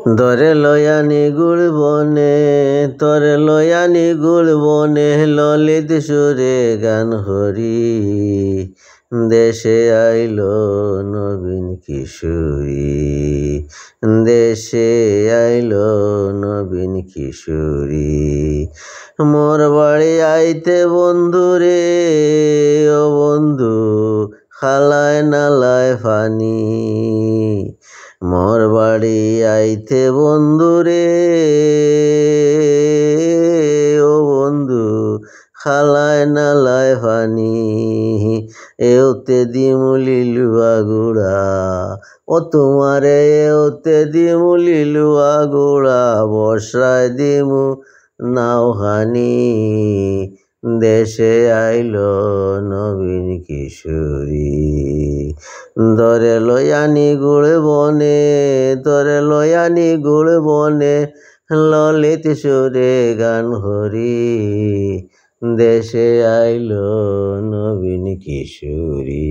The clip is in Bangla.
দরে লয়ানি গুড় বনে তরে লয়ানি গুড় বনে ললিত সুরে গান হরি দেশে আইলো নবীন কিশোরী দেশে আইলো নবীন কিশোরী মোর বাড়ি আইতে বন্ধু রে ও বন্ধু খালায় নালায় ফানি মোর বাড়ি আইতে বন্ধু রে ও বন্ধু খালায় নালায় ফানি এওতে দিমুলি লুয়া গুড়া ও তোমারে এওতে দিমুলি লুয়া গুড়া বর্ষায় দিমু নাও হানি দেশে আইলো নবীন কিশোরী দরে লয়ানি গুড় বনে দরে লয়ানি গুড় বনে ললিত সুরে গান হরি দেশে আইলো নবীন কিশোরী।